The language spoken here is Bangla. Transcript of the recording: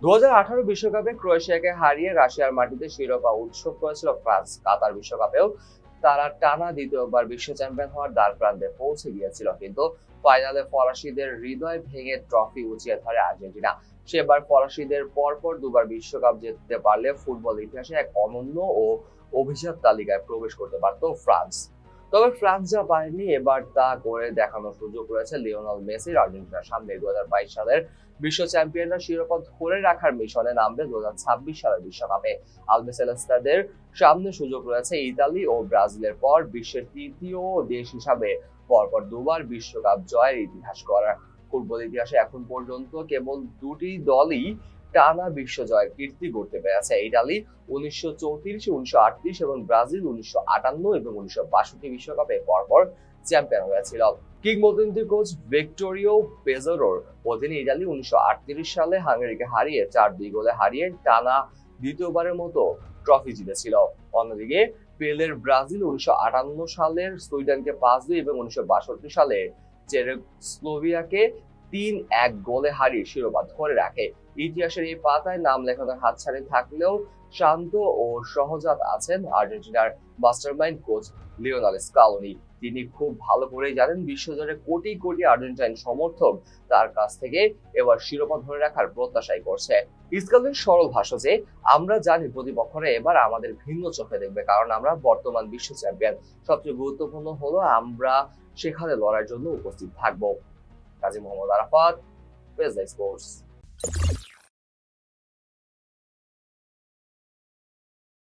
2018 বিশ্বকাপে ক্রোয়েশিয়াকে হারিয়ে রাশিয়ার মাটিতে শিরোপা উৎসব করেছিল ফ্রান্স। কাতার বিশ্বকাপেও তারা টানা দ্বিতীয়বার বিশ্ব চ্যাম্পিয়ন হওয়ার দ্বারপ্রান্তে পৌঁছে গিয়েছিল, কিন্তু ফাইনালে ফরাসিদের হৃদয় ভেঙে ট্রফি উঁচিয়ে ধরে আর্জেন্টিনা। সেবার ফরাসিদের পরপর দুবার বিশ্বকাপ জিততে পারলে ফুটবল ইতিহাসে এক অনন্য ও অভিজাত তালিকায় প্রবেশ করতে পারত ফ্রান্স। তবে ফ্রান্স যা পারেনি, এবার তা করে দেখানোর সুযোগ রয়েছে লিওনেল মেসির। আর্জেন্টিনার সামনে 2022 সালের বিশ্ব চ্যাম্পিয়নরা শিরোপা ধরে রাখার মিশনে নামবে 2026 সালের বিশ্বকাপে। আলবিসেলেস্তাদের সামনে সুযোগ রয়েছে ইতালি ও ব্রাজিলের পর বিশ্বের তৃতীয় দেশ হিসাবে পরপর দুবার বিশ্বকাপ জয়ের ইতিহাস করার। ফুটবল ইতিহাসে এখন পর্যন্ত কেবল দুটি দলই টানা বিশ্ব জয়ের কীর্তি গড়তে পেরেছে। ইতালি 1934, 1938 এবং ব্রাজিল 1958 এবং 1962 বিশ্বকাপে পরপর চ্যাম্পিয়ন হয়েছিল। কিংবদন্তি কোচ ভিক্টোরিও পেজোরোর অধীনে ইতালি 1938 সালে হাঙ্গেরিকে হারিয়ে 4-2 গোলে হারিয়ে টানা দ্বিতীয়বারের মতো ট্রফি জিতেছিল। অন্যদিকে পেলের ব্রাজিল 1958 সালের সুইডেনকে 5-2 এবং 1962 সালে চেকোস্লোভাকিয়াকে 3-1 গোলে হারিয়ে শিরোপা ধরে রাখে। ইতিহাসের এই পাতায় নাম লেখানোর হাতছানি থাকলেও শান্ত ও সহজাত আছেন আর্জেন্টিনার মাস্টারমাইন্ড কোচ লিওনেল স্কালোনি। তিনি খুব ভালো করেই জানেন বিশ্বজুড়ে কোটি কোটি আর্জেন্টাইন সমর্থক তার কাছ থেকে এবার শিরোপা ধরে রাখার প্রত্যাশাই করছে। স্কালোনির সরল ভাষা যে, আমরা জানি প্রতিপক্ষরা এবার আমাদের ভিন্ন চোখে দেখবে, কারণ আমরা বর্তমান বিশ্ব চ্যাম্পিয়ন। সবচেয়ে গুরুত্বপূর্ণ হলো আমরা সেখানে লড়ার জন্য উপস্থিত থাকবো। Kazi Mohammad Arafat, page sports.